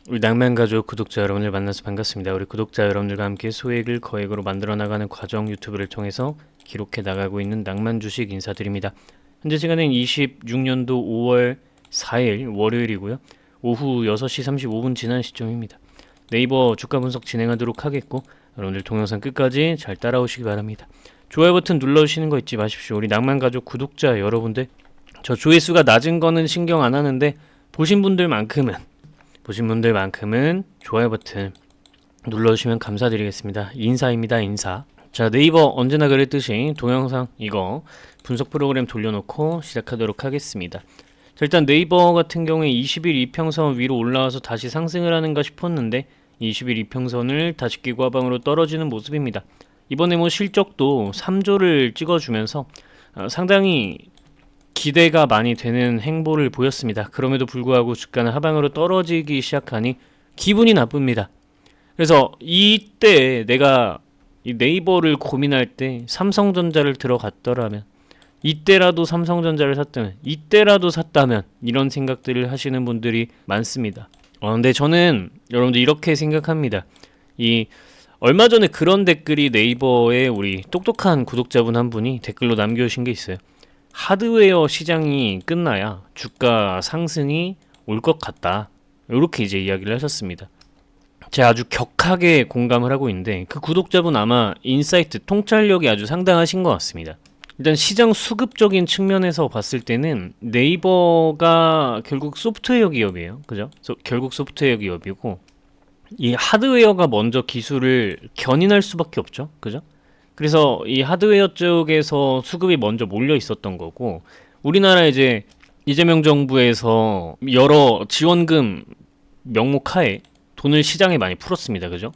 우리 낭만가족 구독자 여러분을 만나서 반갑습니다. 우리 구독자 여러분들과 함께 소액을 거액으로 만들어 나가는 과정 유튜브를 통해서 기록해 나가고 있는 낭만주식 인사드립니다. 현재 시간은 26년도 5월 4일 월요일이고요. 오후 6시 35분 지난 시점입니다. 네이버 주가 분석 진행하도록 하겠고, 여러분들 동영상 끝까지 잘 따라오시기 바랍니다. 좋아요 버튼 눌러주시는 거 잊지 마십시오. 우리 낭만가족 구독자 여러분들, 저 조회수가 낮은 거는 신경 안 하는데 보신 분들만큼은 좋아요 버튼 눌러주시면 감사드리겠습니다. 인사입니다, 인사. 자, 네이버 언제나 그랬듯이 동영상 이거 분석 프로그램 돌려놓고 시작하도록 하겠습니다. 자, 일단 네이버 같은 경우에 20일 이평선 위로 올라와서 다시 상승을 하는가 싶었는데 20일 이평선을 다시 끼고 하방으로 떨어지는 모습입니다. 이번에 실적도 3조를 찍어주면서 상당히 기대가 많이 되는 행보를 보였습니다. 그럼에도 불구하고 주가는 하방으로 떨어지기 시작하니 기분이 나쁩니다. 그래서 이때 내가 이 네이버를 고민할 때 삼성전자를 들어갔더라면, 이때라도 삼성전자를 샀다면, 이때라도 샀다면, 이런 생각들을 하시는 분들이 많습니다. 근데 저는 여러분들 이렇게 생각합니다. 얼마 전에 그런 댓글이 네이버에 우리 똑똑한 구독자분 한 분이 댓글로 남겨주신 게 있어요. 하드웨어 시장이 끝나야 주가 상승이 올 것 같다, 이렇게 이제 이야기를 하셨습니다. 제가 아주 격하게 공감을 하고 있는데, 그 구독자분 아마 인사이트 통찰력이 아주 상당하신 것 같습니다. 일단 시장 수급적인 측면에서 봤을 때는 네이버가 결국 소프트웨어 기업이에요. 그죠? 결국 소프트웨어 기업이고, 이 하드웨어가 먼저 기술을 견인할 수밖에 없죠. 그죠? 그래서 이 하드웨어 쪽에서 수급이 먼저 몰려 있었던 거고, 우리나라 이제 이재명 정부에서 여러 지원금 명목 하에 돈을 시장에 많이 풀었습니다. 그죠?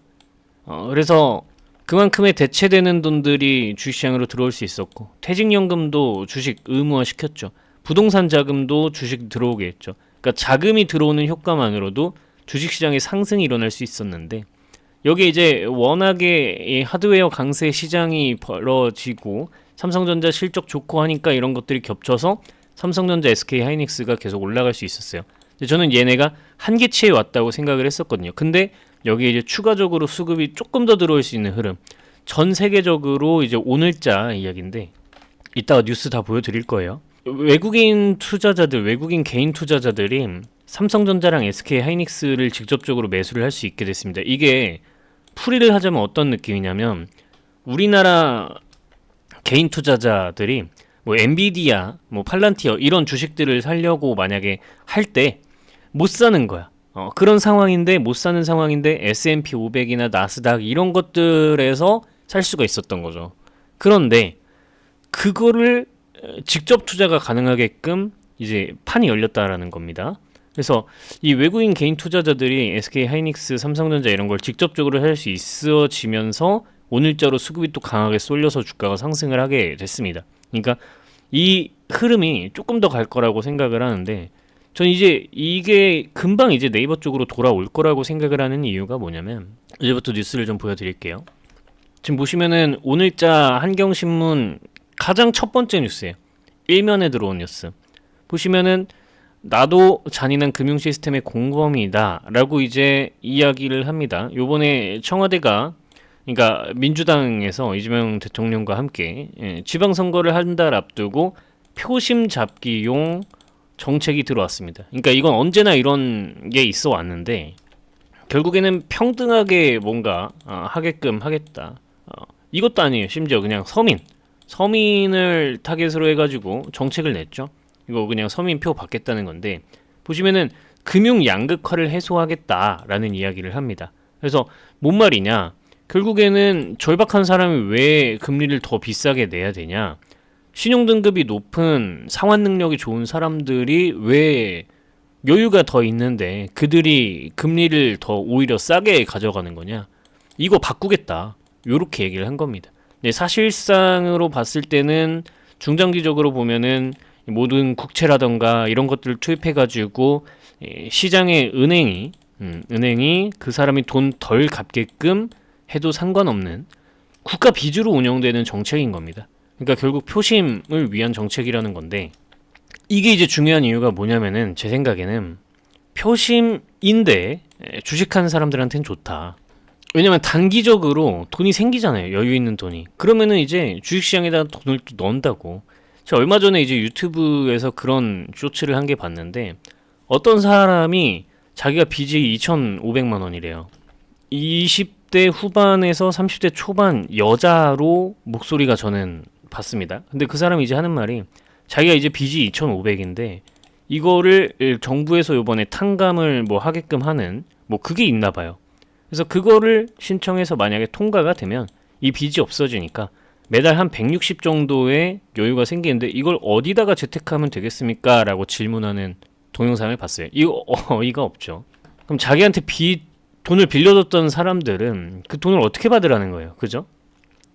그래서 그만큼의 대체되는 돈들이 주식시장으로 들어올 수 있었고, 퇴직연금도 주식 의무화 시켰죠. 부동산 자금도 주식 들어오게 했죠. 그러니까 자금이 들어오는 효과만으로도 주식시장의 상승이 일어날 수 있었는데, 여기 이제 워낙에 이 하드웨어 강세 시장이 벌어지고 삼성전자 실적 좋고 하니까 이런 것들이 겹쳐서 삼성전자, SK 하이닉스가 계속 올라갈 수 있었어요. 근데 저는 얘네가 한계치에 왔다고 생각을 했었거든요. 근데 여기에 이제 추가적으로 수급이 조금 더 들어올 수 있는 흐름, 전 세계적으로 이제 오늘자 이야기인데 이따가 뉴스 다 보여드릴 거예요. 외국인 투자자들, 외국인 개인 투자자들이 삼성전자랑 SK 하이닉스를 직접적으로 매수를 할 수 있게 됐습니다. 이게 풀이를 하자면 어떤 느낌이냐면, 우리나라 개인 투자자들이 엔비디아, 팔란티어 이런 주식들을 사려고 만약에 할 때 못 사는 거야. 그런 상황인데, 못 사는 상황인데 S&P 500이나 나스닥 이런 것들에서 살 수가 있었던 거죠. 그런데 그거를 직접 투자가 가능하게끔 이제 판이 열렸다라는 겁니다. 그래서 이 외국인 개인 투자자들이 SK 하이닉스, 삼성전자 이런 걸 직접적으로 할 수 있어지면서 오늘자로 수급이 또 강하게 쏠려서 주가가 상승을 하게 됐습니다. 그러니까 이 흐름이 조금 더 갈 거라고 생각을 하는데, 전 이제 이게 금방 이제 네이버 쪽으로 돌아올 거라고 생각을 하는 이유가 뭐냐면, 이제부터 뉴스를 좀 보여드릴게요. 지금 보시면은 오늘자 한경신문 가장 첫 번째 뉴스예요. 일면에 들어온 뉴스 보시면은, 나도 잔인한 금융 시스템의 공범이다 라고 이제 이야기를 합니다. 요번에 청와대가, 그러니까 민주당에서 이재명 대통령과 함께 지방선거를 한 달 앞두고 표심 잡기용 정책이 들어왔습니다. 그러니까 이건 언제나 이런 게 있어 왔는데, 결국에는 평등하게 뭔가 하게끔 하겠다. 이것도 아니에요. 심지어 그냥 서민을 타겟으로 해가지고 정책을 냈죠. 이거 그냥 서민표 받겠다는 건데, 보시면은 금융 양극화를 해소하겠다라는 이야기를 합니다. 그래서 뭔 말이냐, 결국에는 절박한 사람이 왜 금리를 더 비싸게 내야 되냐, 신용등급이 높은 상환 능력이 좋은 사람들이 왜 여유가 더 있는데 그들이 금리를 더 오히려 싸게 가져가는 거냐, 이거 바꾸겠다, 요렇게 얘기를 한 겁니다. 근데 사실상으로 봤을 때는 중장기적으로 보면은 모든 국채라던가 이런 것들을 투입해가지고 시장의 은행이 그 사람이 돈 덜 갚게끔 해도 상관없는 국가 비주로 운영되는 정책인 겁니다. 그러니까 결국 표심을 위한 정책이라는 건데, 이게 이제 중요한 이유가 뭐냐면은, 제 생각에는 표심인데 주식하는 사람들한테는 좋다. 왜냐면 단기적으로 돈이 생기잖아요. 여유 있는 돈이. 그러면은 이제 주식시장에다 돈을 또 넣는다고. 제가 얼마 전에 이제 유튜브에서 그런 쇼츠를 한 개 봤는데 어떤 사람이 자기가 빚이 2,500만 원이래요. 20대 후반에서 30대 초반 여자로 목소리가 저는 봤습니다. 근데 그 사람이 이제 하는 말이 자기가 이제 빚이 2,500인데 이거를 정부에서 요번에 탕감을 뭐 하게끔 하는 뭐 그게 있나 봐요. 그래서 그거를 신청해서 만약에 통과가 되면 이 빚이 없어지니까 매달 한 160 정도의 여유가 생기는데 이걸 어디다가 재테크하면 되겠습니까? 라고 질문하는 동영상을 봤어요. 이거 어이가 없죠. 그럼 자기한테 돈을 빌려줬던 사람들은 그 돈을 어떻게 받으라는 거예요. 그죠?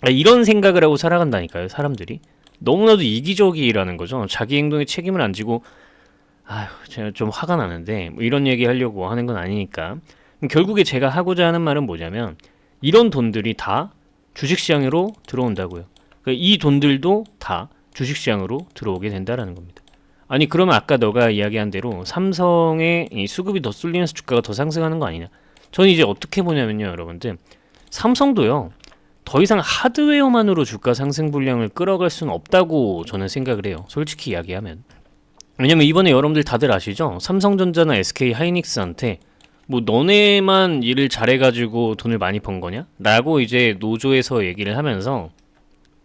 이런 생각을 하고 살아간다니까요. 사람들이. 너무나도 이기적이라는 거죠. 자기 행동에 책임을 안 지고 아휴 제가 좀 화가 나는데 뭐 이런 얘기 하려고 하는 건 아니니까. 결국에 제가 하고자 하는 말은 뭐냐면 이런 돈들이 다 주식시장으로 들어온다고요. 그러니까 이 돈들도 다 주식시장으로 들어오게 된다라는 겁니다. 아니 그러면 아까 너가 이야기한 대로 삼성의 이 수급이 더 쏠리면서 주가가 더 상승하는 거 아니냐. 저는 이제 어떻게 보냐면요 여러분들, 삼성도요 더 이상 하드웨어만으로 주가 상승 분량을 끌어갈 수는 없다고 저는 생각을 해요. 솔직히 이야기하면. 왜냐면 이번에 여러분들 다들 아시죠? 삼성전자나 SK 하이닉스한테 뭐 너네만 일을 잘해가지고 돈을 많이 번 거냐? 라고 이제 노조에서 얘기를 하면서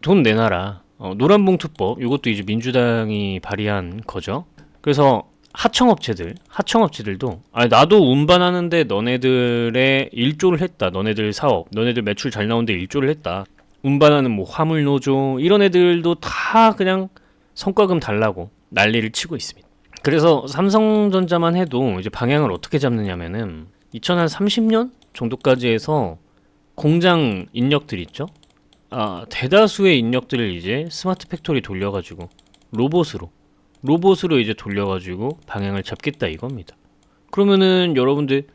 돈 내놔라. 노란봉투법, 이것도 이제 민주당이 발의한 거죠. 그래서 하청업체들도 나도 운반하는데 너네들의 일조를 했다. 너네들 사업, 너네들 매출 잘 나오는데 일조를 했다. 운반하는 뭐 화물노조 이런 애들도 다 그냥 성과금 달라고 난리를 치고 있습니다. 그래서 삼성전자만 해도 이제 방향을 어떻게 잡느냐면은 2030년 정도까지 해서 공장 인력들 있죠? 대다수의 인력들을 이제 스마트 팩토리 돌려가지고 로봇으로 이제 돌려가지고 방향을 잡겠다 이겁니다. 그러면은 여러분들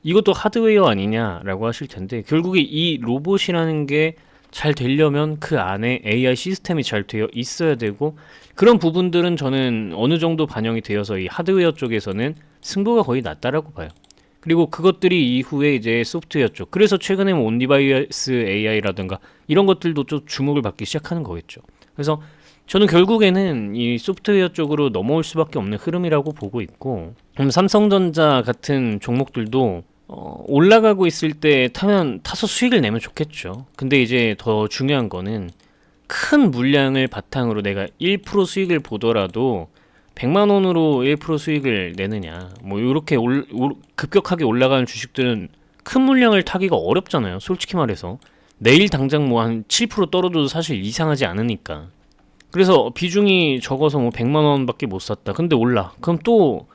이것도 하드웨어 아니냐라고 하실 텐데 결국에 이 로봇이라는 게 잘 되려면 그 안에 AI 시스템이 잘 되어 있어야 되고 그런 부분들은 저는 어느 정도 반영이 되어서 이 하드웨어 쪽에서는 승부가 거의 났다라고 봐요. 그리고 그것들이 이후에 이제 소프트웨어 쪽, 그래서 최근에 뭐 온디바이스 AI라든가 이런 것들도 좀 주목을 받기 시작하는 거겠죠. 그래서 저는 결국에는 이 소프트웨어 쪽으로 넘어올 수밖에 없는 흐름이라고 보고 있고, 삼성전자 같은 종목들도 올라가고 있을 때 타서 수익을 내면 좋겠죠. 근데 이제 더 중요한 거는 큰 물량을 바탕으로 내가 1% 수익을 보더라도 100만 원으로 1% 수익을 내느냐. 뭐 이렇게 급격하게 올라가는 주식들은 큰 물량을 타기가 어렵잖아요. 솔직히 말해서 내일 당장 뭐 한 7% 떨어져도 사실 이상하지 않으니까. 그래서 비중이 적어서 뭐 100만 원밖에 못 샀다. 근데 올라. 그럼 또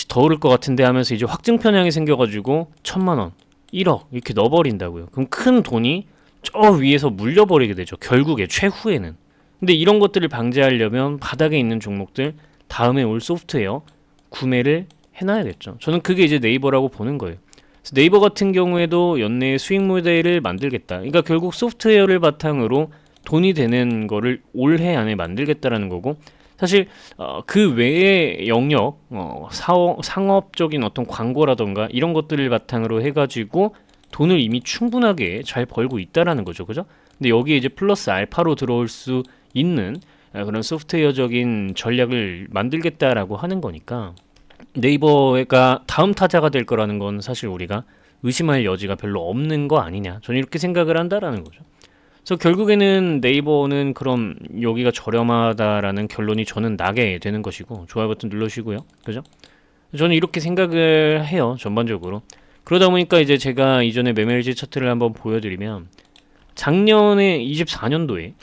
더 오를 것 같은데 하면서 이제 확증 편향이 생겨가지고 1,000만 원, 1억 이렇게 넣어버린다고요. 그럼 큰 돈이 저 위에서 물려버리게 되죠. 결국에 최후에는. 근데 이런 것들을 방지하려면 바닥에 있는 종목들 다음에 올 소프트웨어 구매를 해놔야겠죠. 저는 그게 이제 네이버라고 보는 거예요. 그래서 네이버 같은 경우에도 연내에 수익 모델을 만들겠다. 그러니까 결국 소프트웨어를 바탕으로 돈이 되는 거를 올해 안에 만들겠다라는 거고, 사실 그 외의 영역, 상업적인 어떤 광고라던가 이런 것들을 바탕으로 해가지고 돈을 이미 충분하게 잘 벌고 있다라는 거죠, 그죠? 근데 여기에 이제 플러스 알파로 들어올 수 있는 그런 소프트웨어적인 전략을 만들겠다라고 하는 거니까 네이버가 다음 타자가 될 거라는 건 사실 우리가 의심할 여지가 별로 없는 거 아니냐, 저는 이렇게 생각을 한다라는 거죠. 그래서 결국에는 네이버는 그럼 여기가 저렴하다라는 결론이 저는 나게 되는 것이고, 좋아요 버튼 눌러주시고요, 그죠? 저는 이렇게 생각을 해요, 전반적으로. 그러다 보니까 이제 제가 이전에 매매일지 차트를 한번 보여드리면 작년에 24년도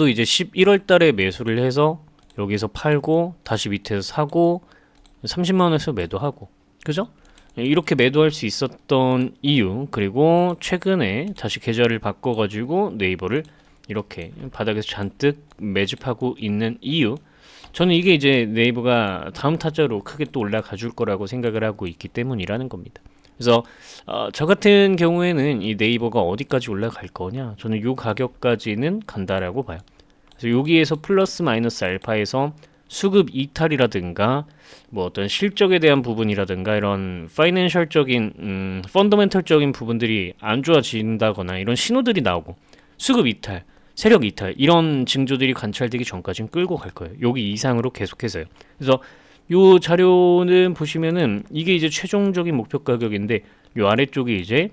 이제 11월 달에 매수를 해서 여기서 팔고 다시 밑에서 사고 30만 원에서 매도하고, 그죠? 이렇게 매도할 수 있었던 이유, 그리고 최근에 다시 계좌를 바꿔가지고 네이버를 이렇게 바닥에서 잔뜩 매집하고 있는 이유, 저는 이게 이제 네이버가 다음 타자로 크게 또 올라가 줄 거라고 생각을 하고 있기 때문이라는 겁니다. 그래서 저 같은 경우에는 이 네이버가 어디까지 올라갈 거냐, 저는 요 가격까지는 간다라고 봐요. 그래서 여기에서 플러스 마이너스 알파에서 수급 이탈이라든가 뭐 어떤 실적에 대한 부분이라든가 이런 파이낸셜적인 펀더멘털적인 부분들이 안 좋아진다거나 이런 신호들이 나오고 수급 이탈, 세력 이탈 이런 징조들이 관찰되기 전까지는 끌고 갈 거예요. 여기 이상으로 계속해서요. 그래서 요 자료는 보시면은 이게 이제 최종적인 목표 가격인데 요 아래쪽이 이제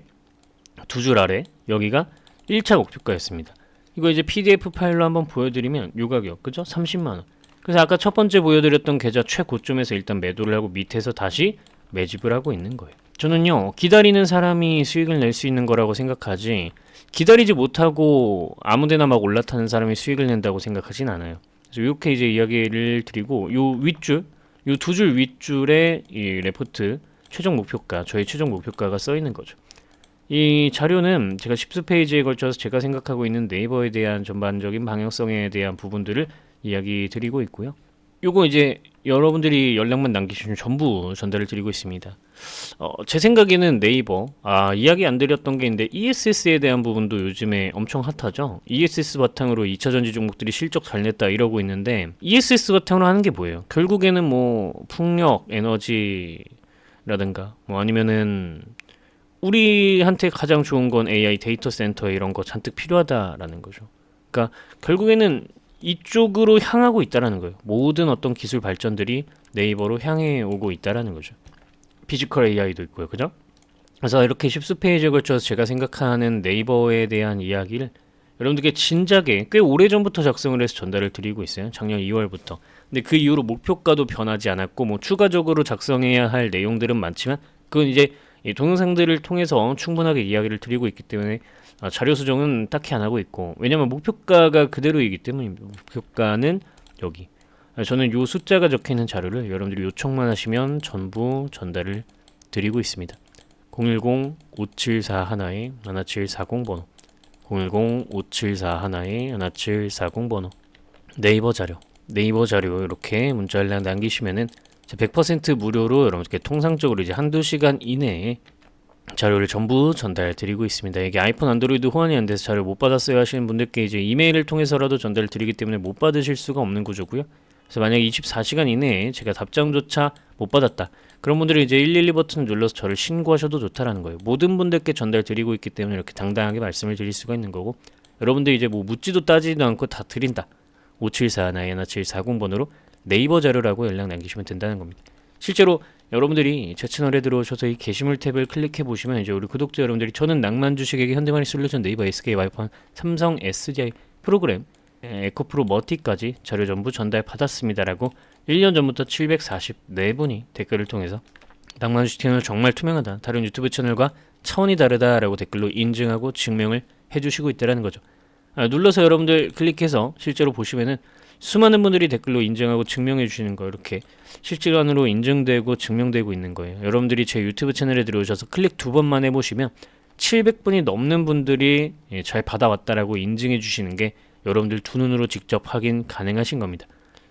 두 줄 아래 여기가 1차 목표가였습니다. 이거 이제 PDF 파일로 한번 보여드리면 요 가격 그죠? 30만원. 그래서 아까 첫 번째 보여드렸던 계좌 최고점에서 일단 매도를 하고 밑에서 다시 매집을 하고 있는 거예요. 저는요 기다리는 사람이 수익을 낼 수 있는 거라고 생각하지 기다리지 못하고 아무데나 막 올라타는 사람이 수익을 낸다고 생각하진 않아요. 그래서 이렇게 이제 이야기를 드리고 요 윗줄 요 두 줄 윗줄에 이 레포트 최종 목표가 저희 최종 목표가가 써 있는 거죠. 이 자료는 제가 10수페이지에 걸쳐서 제가 생각하고 있는 네이버에 대한 전반적인 방향성에 대한 부분들을 이야기 드리고 있고요. 요거 이제 여러분들이 연락만 남기시면 전부 전달을 드리고 있습니다. 제 생각에는 네이버 이야기 안 드렸던 게 있는데 ESS에 대한 부분도 요즘에 엄청 핫하죠. ESS 바탕으로 2차전지 종목들이 실적 잘 냈다 이러고 있는데 ESS 바탕으로 하는 게 뭐예요? 결국에는 뭐 풍력, 에너지라든가 뭐 아니면은 우리한테 가장 좋은 건 AI 데이터 센터 이런 거 잔뜩 필요하다라는 거죠. 그러니까 결국에는 이쪽으로 향하고 있다라는 거예요. 모든 어떤 기술 발전들이 네이버로 향해 오고 있다라는 거죠. 피지컬 AI도 있고요. 그죠? 그래서 이렇게 10수페이지에 걸쳐서 제가 생각하는 네이버에 대한 이야기를 여러분들께 진작에 꽤 오래전부터 작성을 해서 전달을 드리고 있어요. 작년 2월부터. 근데 그 이후로 목표가도 변하지 않았고 뭐 추가적으로 작성해야 할 내용들은 많지만 그건 이제 이 동영상들을 통해서 충분하게 이야기를 드리고 있기 때문에 자료 수정은 딱히 안 하고 있고 왜냐면 목표가가 그대로이기 때문에 목표가는 여기 저는 요 숫자가 적혀있는 자료를 여러분들이 요청만 하시면 전부 전달을 드리고 있습니다. 010-5741-1740 번호 010-5741-1740 번호 네이버 자료 이렇게 문자 연락 남기시면은 100% 무료로 여러분께 통상적으로 이제 한두 시간 이내에 자료를 전부 전달 드리고 있습니다. 이게 아이폰, 안드로이드 호환이 안 돼서 자료 못 받았어요 하시는 분들께 이제 이메일을 통해서라도 전달 드리기 때문에 못 받으실 수가 없는 구조고요. 그래서 만약에 24시간 이내에 제가 답장조차 못 받았다. 그런 분들이 이제 112 버튼을 눌러서 저를 신고하셔도 좋다라는 거예요. 모든 분들께 전달 드리고 있기 때문에 이렇게 당당하게 말씀을 드릴 수가 있는 거고 여러분들이 이제 뭐 묻지도 따지지도 않고 다 드린다. 5741-1740 번호로 네이버 자료라고 연락 남기시면 된다는 겁니다. 실제로 여러분들이 제 채널에 들어오셔서 이 게시물 탭을 클릭해 보시면 이제 우리 구독자 여러분들이 저는 낭만 주식에게 현대마니 솔루션 네이버 SK 와이프한 삼성 SDI 프로그램 에코프로 머티까지 자료 전부 전달 받았습니다라고 1년 전부터 744분이 댓글을 통해서 낭만 주식 채널 정말 투명하다. 다른 유튜브 채널과 차원이 다르다라고 댓글로 인증하고 증명을 해주시고 있다는 거죠. 눌러서 여러분들 클릭해서 실제로 보시면은 수많은 분들이 댓글로 인증하고 증명해 주시는 거 이렇게 실시간으로 인증되고 증명되고 있는 거예요. 여러분들이 제 유튜브 채널에 들어오셔서 클릭 2번만 해보시면 700분이 넘는 분들이 잘 받아왔다라고 인증해 주시는 게 여러분들 두 눈으로 직접 확인 가능하신 겁니다.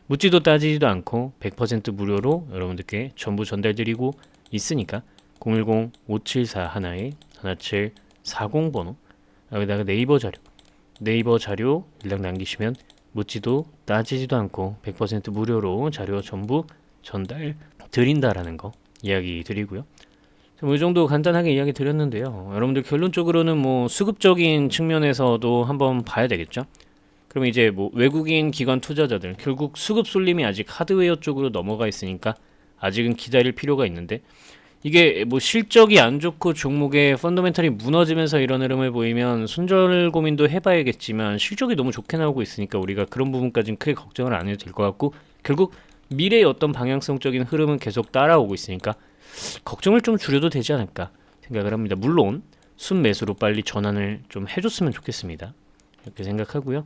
묻지도 따지지도 않고 100% 무료로 여러분들께 전부 전달드리고 있으니까 010-5741-1740 번호 여기다가 네이버 자료 연락 남기시면 묻지도 따지지도 않고 100% 무료로 자료 전부 전달 드린다라는 거 이야기 드리고요. 이 정도 간단하게 이야기 드렸는데요. 여러분들 결론적으로는 뭐 수급적인 측면에서도 한번 봐야 되겠죠. 그러면 이제 뭐 외국인 기관 투자자들 결국 수급 쏠림이 아직 하드웨어 쪽으로 넘어가 있으니까 아직은 기다릴 필요가 있는데 이게 뭐 실적이 안 좋고 종목의 펀더멘털이 무너지면서 이런 흐름을 보이면 손절 고민도 해봐야겠지만 실적이 너무 좋게 나오고 있으니까 우리가 그런 부분까지는 크게 걱정을 안 해도 될 것 같고 결국 미래의 어떤 방향성적인 흐름은 계속 따라오고 있으니까 걱정을 좀 줄여도 되지 않을까 생각을 합니다. 물론 순매수로 빨리 전환을 좀 해줬으면 좋겠습니다. 이렇게 생각하고요.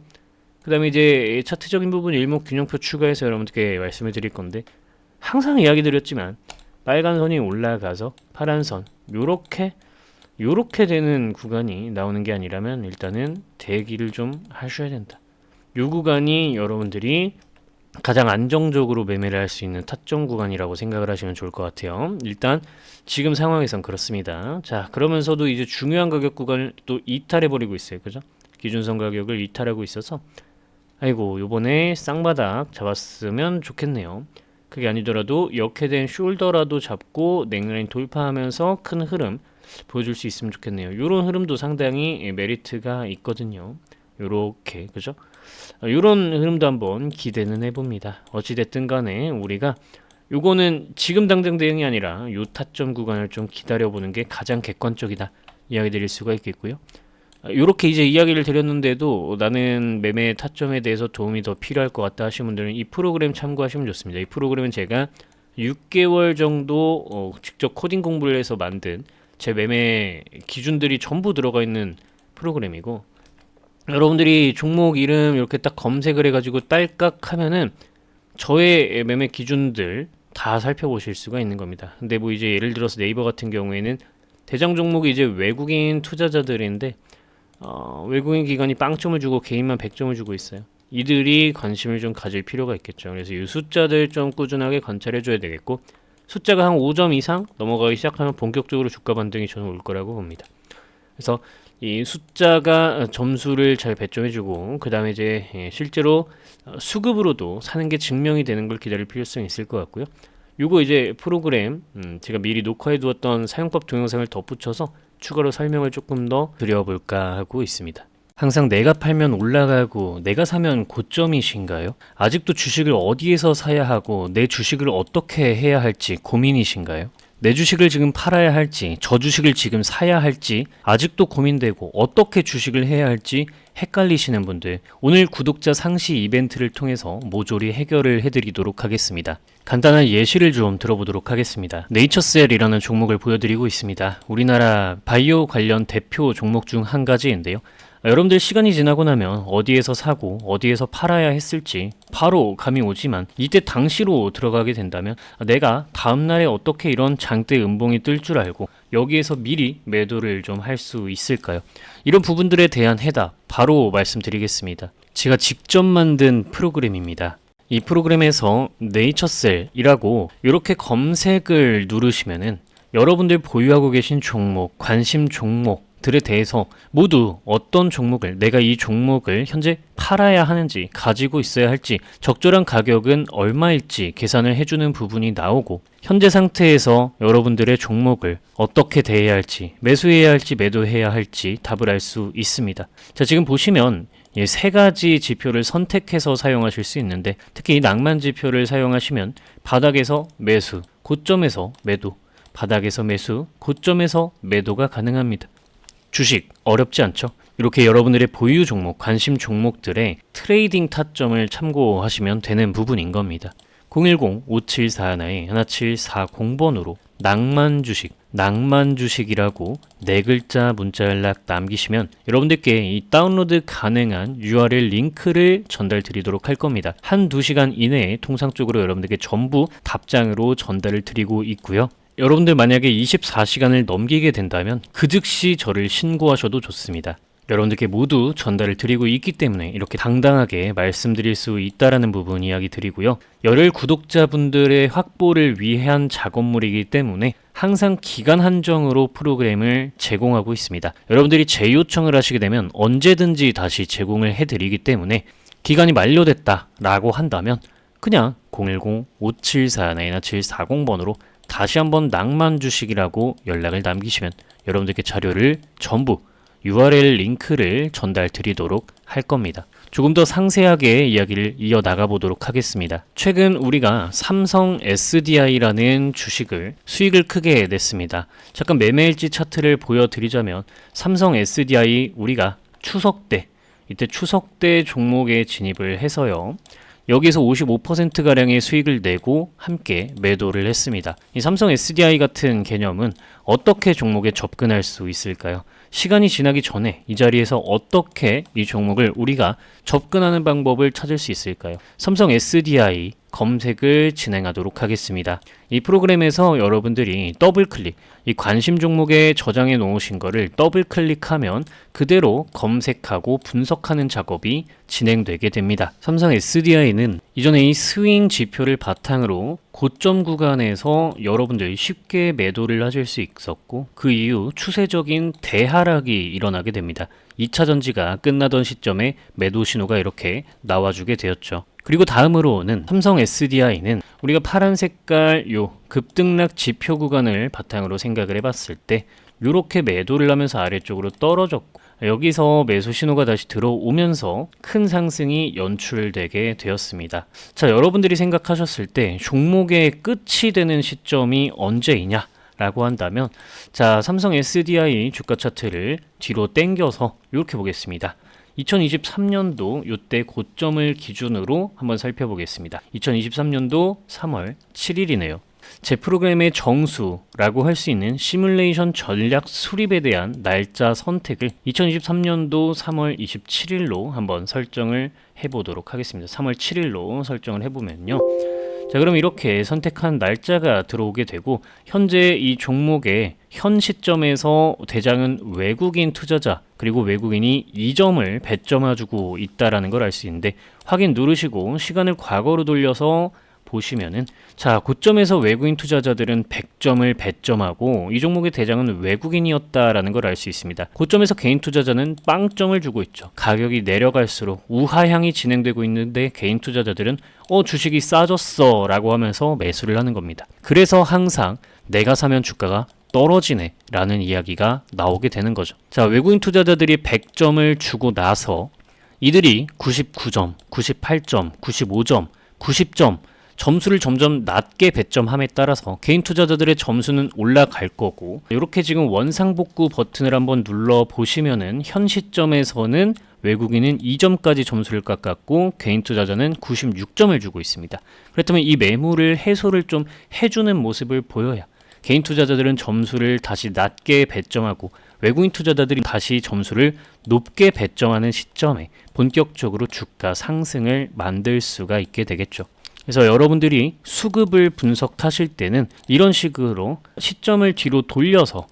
그 다음에 이제 차트적인 부분 일목균형표 추가해서 여러분들께 말씀을 드릴 건데 항상 이야기 드렸지만 빨간 선이 올라가서 파란 선 요렇게 되는 구간이 나오는 게 아니라면 일단은 대기를 좀 하셔야 된다. 요 구간이 여러분들이 가장 안정적으로 매매를 할 수 있는 타점 구간이라고 생각을 하시면 좋을 것 같아요. 일단 지금 상황에선 그렇습니다. 자, 그러면서도 이제 중요한 가격 구간을 또 이탈해 버리고 있어요. 그죠? 기준선 가격을 이탈하고 있어서 아이고 요번에 쌍바닥 잡았으면 좋겠네요. 그게 아니더라도 역회된 숄더라도 잡고 넥라인 돌파하면서 큰 흐름 보여줄 수 있으면 좋겠네요. 요런 흐름도 상당히 메리트가 있거든요. 요렇게 그죠? 요런 흐름도 한번 기대는 해봅니다. 어찌됐든 간에 우리가 요거는 지금 당장 대응이 아니라 요 타점 구간을 좀 기다려보는 게 가장 객관적이다 이야기 드릴 수가 있겠고요. 요렇게 이제 이야기를 드렸는데도 나는 매매 타점에 대해서 도움이 더 필요할 것 같다 하시는 분들은 이 프로그램 참고하시면 좋습니다. 이 프로그램은 제가 6개월 정도 직접 코딩 공부를 해서 만든 제 매매 기준들이 전부 들어가 있는 프로그램이고, 여러분들이 종목 이름 이렇게 딱 검색을 해가지고 딸깍 하면은 저의 매매 기준들 다 살펴보실 수가 있는 겁니다. 근데 뭐 이제 예를 들어서 네이버 같은 경우에는 대장 종목이 이제 외국인 투자자들인데 외국인 기관이 빵점을 주고 개인만 100점을 주고 있어요. 이들이 관심을 좀 가질 필요가 있겠죠. 그래서 이 숫자들 좀 꾸준하게 관찰해 줘야 되겠고, 숫자가 한 5점 이상 넘어가기 시작하면 본격적으로 주가 반등이 저는 올 거라고 봅니다. 그래서 이 숫자가 점수를 잘 배점해주고 그 다음에 이제 실제로 수급으로도 사는 게 증명이 되는 걸 기다릴 필요성이 있을 것 같고요. 요거 이제 프로그램 제가 미리 녹화해 두었던 사용법 동영상을 덧붙여서 추가로 설명을 조금 더 드려볼까 하고 있습니다. 항상 내가 팔면 올라가고 내가 사면 고점이신가요? 아직도 주식을 어디에서 사야 하고 내 주식을 어떻게 해야 할지 고민이신가요? 내 주식을 지금 팔아야 할지 저 주식을 지금 사야 할지 아직도 고민되고 어떻게 주식을 해야 할지 헷갈리시는 분들, 오늘 구독자 상시 이벤트를 통해서 모조리 해결을 해드리도록 하겠습니다. 간단한 예시를 좀 들어보도록 하겠습니다. 네이처셀이라는 종목을 보여드리고 있습니다. 우리나라 바이오 관련 대표 종목 중 한 가지인데요. 여러분들 시간이 지나고 나면 어디에서 사고 어디에서 팔아야 했을지 바로 감이 오지만, 이때 당시로 들어가게 된다면 내가 다음날에 어떻게 이런 장대 음봉이 뜰 줄 알고 여기에서 미리 매도를 좀 할 수 있을까요? 이런 부분들에 대한 해답 바로 말씀드리겠습니다. 제가 직접 만든 프로그램입니다. 이 프로그램에서 네이처셀이라고 이렇게 검색을 누르시면은 여러분들 보유하고 계신 종목, 관심 종목들에 대해서 모두 어떤 종목을, 내가 이 종목을 현재 팔아야 하는지, 가지고 있어야 할지, 적절한 가격은 얼마일지 계산을 해주는 부분이 나오고, 현재 상태에서 여러분들의 종목을 어떻게 대해야 할지, 매수해야 할지 매도해야 할지 답을 알 수 있습니다. 자, 지금 보시면 세 가지 지표를 선택해서 사용하실 수 있는데, 특히 이 낭만 지표를 사용하시면 바닥에서 매수, 고점에서 매도, 바닥에서 매수, 고점에서 매도가 가능합니다. 주식 어렵지 않죠? 이렇게 여러분들의 보유 종목, 관심 종목들의 트레이딩 타점을 참고하시면 되는 부분인 겁니다. 010-5741-1740번으로 낭만 주식이라고 네 글자 문자 연락 남기시면 여러분들께 이 다운로드 가능한 URL 링크를 전달 드리도록 할 겁니다. 한두 시간 이내에 통상적으로 여러분들께 전부 답장으로 전달을 드리고 있고요. 여러분들 만약에 24시간을 넘기게 된다면 그 즉시 저를 신고하셔도 좋습니다. 여러분들께 모두 전달을 드리고 있기 때문에 이렇게 당당하게 말씀드릴 수 있다라는 부분 이야기 드리고요. 열혈 구독자분들의 확보를 위한 작업물이기 때문에 항상 기간 한정으로 프로그램을 제공하고 있습니다. 여러분들이 재요청을 하시게 되면 언제든지 다시 제공을 해드리기 때문에 기간이 만료됐다라고 한다면 그냥 010-5741-1740번으로 다시 한번 낭만 주식이라고 연락을 남기시면 여러분들께 자료를 전부 URL 링크를 전달 드리도록 할 겁니다. 조금 더 상세하게 이야기를 이어나가 보도록 하겠습니다. 최근 우리가 삼성 SDI라는 주식을 수익을 크게 냈습니다. 잠깐 매매일지 차트를 보여드리자면 삼성 SDI 우리가 추석 때, 이때 추석 때 종목에 진입을 해서요. 여기서 55%가량의 수익을 내고 함께 매도를 했습니다. 이 삼성 SDI 같은 개념은 어떻게 종목에 접근할 수 있을까요? 시간이 지나기 전에 이 자리에서 어떻게 이 종목을 우리가 접근하는 방법을 찾을 수 있을까요? 삼성 SDI 검색을 진행하도록 하겠습니다. 이 프로그램에서 여러분들이 더블클릭, 이 관심 종목에 저장해 놓으신 거를 더블클릭하면 그대로 검색하고 분석하는 작업이 진행되게 됩니다. 삼성 SDI는 이전에 이 스윙 지표를 바탕으로 고점 구간에서 여러분들이 쉽게 매도를 하실 수 있었고, 그 이후 추세적인 대하락이 일어나게 됩니다. 2차 전지가 끝나던 시점에 매도 신호가 이렇게 나와주게 되었죠. 그리고 다음으로는 삼성 SDI는 우리가 파란 색깔 요 급등락 지표 구간을 바탕으로 생각을 해봤을 때 이렇게 매도를 하면서 아래쪽으로 떨어졌고, 여기서 매수 신호가 다시 들어오면서 큰 상승이 연출되게 되었습니다. 자, 여러분들이 생각하셨을 때 종목의 끝이 되는 시점이 언제이냐 라고 한다면, 자, 삼성 SDI 주가 차트를 뒤로 당겨서 이렇게 보겠습니다. 2023년도 이때 고점을 기준으로 한번 살펴보겠습니다. 2023년도 3월 7일이네요. 제 프로그램의 정수라고 할 수 있는 시뮬레이션 전략 수립에 대한 날짜 선택을 2023년도 3월 27일로 한번 설정을 해보도록 하겠습니다. 3월 7일로 설정을 해보면요. 자, 그럼 이렇게 선택한 날짜가 들어오게 되고, 현재 이 종목의 현 시점에서 대장은 외국인 투자자, 그리고 외국인이 2점을 배점해주고 있다라는 걸 알 수 있는데, 확인 누르시고 시간을 과거로 돌려서 보시면은, 자, 고점에서 외국인 투자자들은 100점을 배점하고 이 종목의 대장은 외국인이었다라는 걸 알 수 있습니다. 고점에서 개인 투자자는 빵점을 주고 있죠. 가격이 내려갈수록 우하향이 진행되고 있는데 개인 투자자들은 주식이 싸졌어 라고 하면서 매수를 하는 겁니다. 그래서 항상 내가 사면 주가가 떨어지네 라는 이야기가 나오게 되는 거죠. 자, 외국인 투자자들이 100점을 주고 나서 이들이 99점, 98점, 95점, 90점 점수를 점점 낮게 배점함에 따라서 개인 투자자들의 점수는 올라갈 거고, 이렇게 지금 원상복구 버튼을 한번 눌러 보시면은 현 시점에서는 외국인은 2점까지 점수를 깎았고 개인 투자자는 96점을 주고 있습니다. 그렇다면 이 매물을 해소를 좀 해주는 모습을 보여야 개인 투자자들은 점수를 다시 낮게 배점하고 외국인 투자자들이 다시 점수를 높게 배점하는 시점에 본격적으로 주가 상승을 만들 수가 있게 되겠죠. 그래서 여러분들이 수급을 분석하실 때는 이런 식으로 시점을 뒤로 돌려서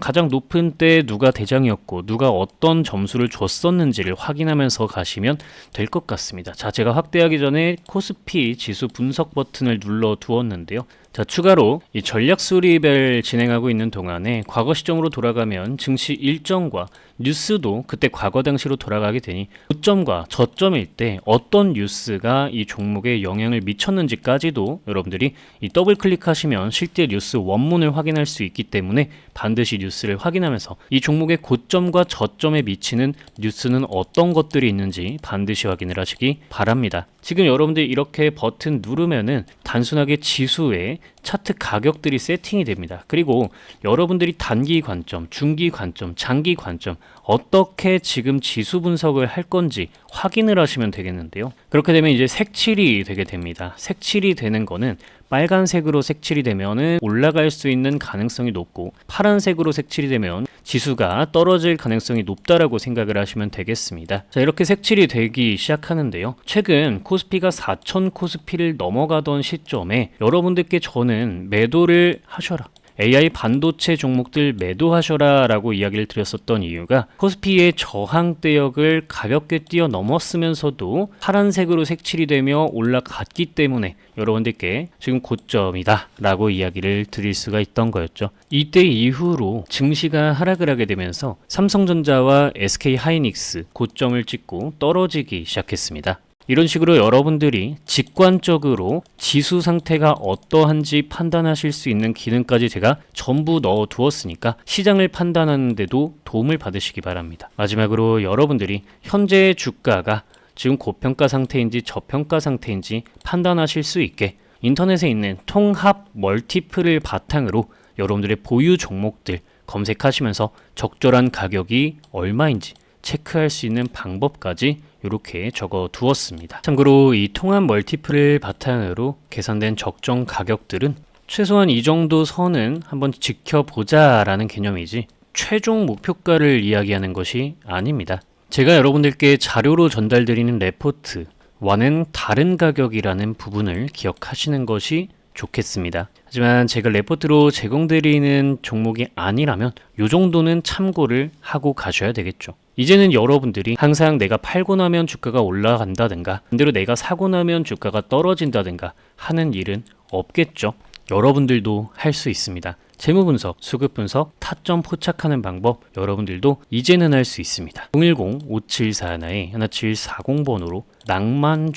가장 높은 때 누가 대장이었고 누가 어떤 점수를 줬었는지를 확인하면서 가시면 될 것 같습니다. 자, 제가 확대하기 전에 코스피 지수 분석 버튼을 눌러 두었는데요. 자, 추가로 이 전략 수립을 진행하고 있는 동안에 과거 시점으로 돌아가면 증시 일정과 뉴스도 그때 과거 당시로 돌아가게 되니 고점과 저점일 때 어떤 뉴스가 이 종목에 영향을 미쳤는지까지도 여러분들이 이 더블 클릭하시면 실제 뉴스 원문을 확인할 수 있기 때문에 반드시 뉴스를 확인하면서 이 종목의 고점과 저점에 미치는 뉴스는 어떤 것들이 있는지 반드시 확인을 하시기 바랍니다. 지금 여러분들이 이렇게 버튼 누르면은 단순하게 지수에 차트 가격들이 세팅이 됩니다. 그리고 여러분들이 단기 관점, 중기 관점, 장기 관점 어떻게 지금 지수 분석을 할 건지 확인을 하시면 되겠는데요. 그렇게 되면 이제 색칠이 되게 됩니다. 색칠이 되는 거는 빨간색으로 색칠이 되면은 올라갈 수 있는 가능성이 높고, 파란색으로 색칠이 되면 지수가 떨어질 가능성이 높다라고 생각을 하시면 되겠습니다. 자, 이렇게 색칠이 되기 시작하는데요. 최근 코스피가 4,000 코스피를 넘어가던 시점에 여러분들께 저는 매도를 하셔라, AI 반도체 종목들 매도하셔라 라고 이야기를 드렸었던 이유가 코스피의 저항대역을 가볍게 뛰어넘었으면서도 파란색으로 색칠이 되며 올라갔기 때문에 여러분들께 지금 고점이다 라고 이야기를 드릴 수가 있던 거였죠. 이때 이후로 증시가 하락을 하게 되면서 삼성전자와 SK하이닉스 고점을 찍고 떨어지기 시작했습니다. 이런 식으로 여러분들이 직관적으로 지수 상태가 어떠한지 판단하실 수 있는 기능까지 제가 전부 넣어 두었으니까 시장을 판단하는 데도 도움을 받으시기 바랍니다. 마지막으로 여러분들이 현재의 주가가 지금 고평가 상태인지 저평가 상태인지 판단하실 수 있게 인터넷에 있는 통합 멀티플을 바탕으로 여러분들의 보유 종목들 검색하시면서 적절한 가격이 얼마인지 체크할 수 있는 방법까지 이렇게 적어 두었습니다. 참고로 이 통합 멀티플을 바탕으로 계산된 적정 가격들은 최소한 이 정도 선은 한번 지켜보자 라는 개념이지 최종 목표가를 이야기하는 것이 아닙니다. 제가 여러분들께 자료로 전달드리는 레포트, 가격와는 다른 가격이라는 부분을 기억하시는 것이 좋겠습니다. 하지만 제가 레포트로 제공드리는 종목이 아니라면 이 정도는 참고를 하고 가셔야 되겠죠. 이제는 여러분들이 항상 내가 팔고 나면 주가가 올라간다든가 반대로 내가 사고 나면 주가가 떨어진다든가 하는 일은 없겠죠. 여러분들도 할 수 있습니다. 재무 분석, 수급 분석, 타점 포착하는 방법 여러분들도 이제는 할 수 있습니다. 010-5741-1740번으로 낭만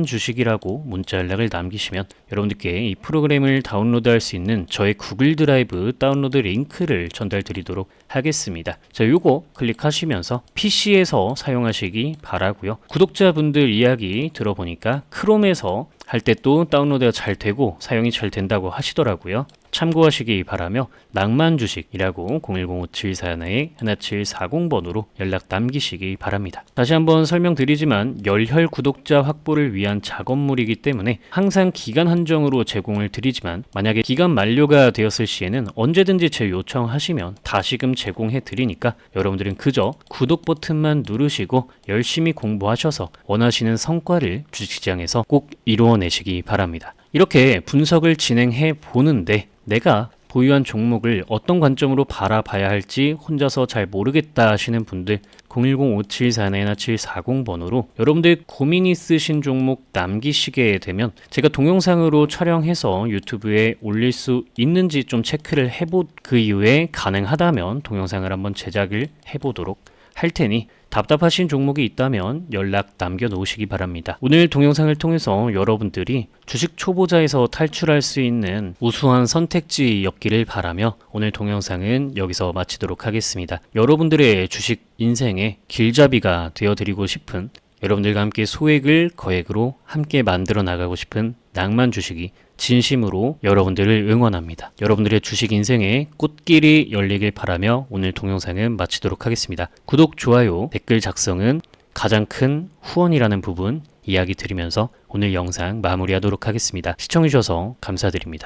주식이라고 문자 연락을 남기시면 여러분들께 이 프로그램을 다운로드할 수 있는 저의 구글 드라이브 다운로드 링크를 전달 드리도록 하겠습니다. 자, 요거 클릭하시면서 PC에서 사용하시기 바라고요. 구독자분들 이야기 들어보니까 크롬에서 할 때 또 다운로드가 잘 되고 사용이 잘 된다고 하시더라고요. 참고하시기 바라며 낭만 주식이라고 010-5741-1740번으로 연락 남기시기 바랍니다. 다시 한번 설명드리지만 열혈 구독자 확보를 위한 작업물이기 때문에 항상 기간 한정으로 제공을 드리지만 만약에 기간 만료가 되었을 시에는 언제든지 제 요청하시면 다시금 제공해 드리니까 여러분들은 그저 구독 버튼만 누르시고 열심히 공부하셔서 원하시는 성과를 주식시장에서 꼭 이루어내시기 바랍니다. 이렇게 분석을 진행해 보는데 내가 보유한 종목을 어떤 관점으로 바라봐야 할지 혼자서 잘 모르겠다 하시는 분들 010-5741-1740번으로 여러분들 고민 있으신 종목 남기시게 되면 제가 동영상으로 촬영해서 유튜브에 올릴 수 있는지 좀 체크를 그 이후에 가능하다면 동영상을 한번 제작을 해보도록 할 테니 답답하신 종목이 있다면 연락 남겨놓으시기 바랍니다. 오늘 동영상을 통해서 여러분들이 주식 초보자에서 탈출할 수 있는 우수한 선택지였기를 바라며 오늘 동영상은 여기서 마치도록 하겠습니다. 여러분들의 주식 인생의 길잡이가 되어드리고 싶은 여러분들과 함께 소액을 거액으로 함께 만들어 나가고 싶은 낭만 주식이 진심으로 여러분들을 응원합니다. 여러분들의 주식 인생의 꽃길이 열리길 바라며 오늘 동영상은 마치도록 하겠습니다. 구독, 좋아요, 댓글 작성은 가장 큰 후원이라는 부분 이야기 드리면서 오늘 영상 마무리하도록 하겠습니다. 시청해주셔서 감사드립니다.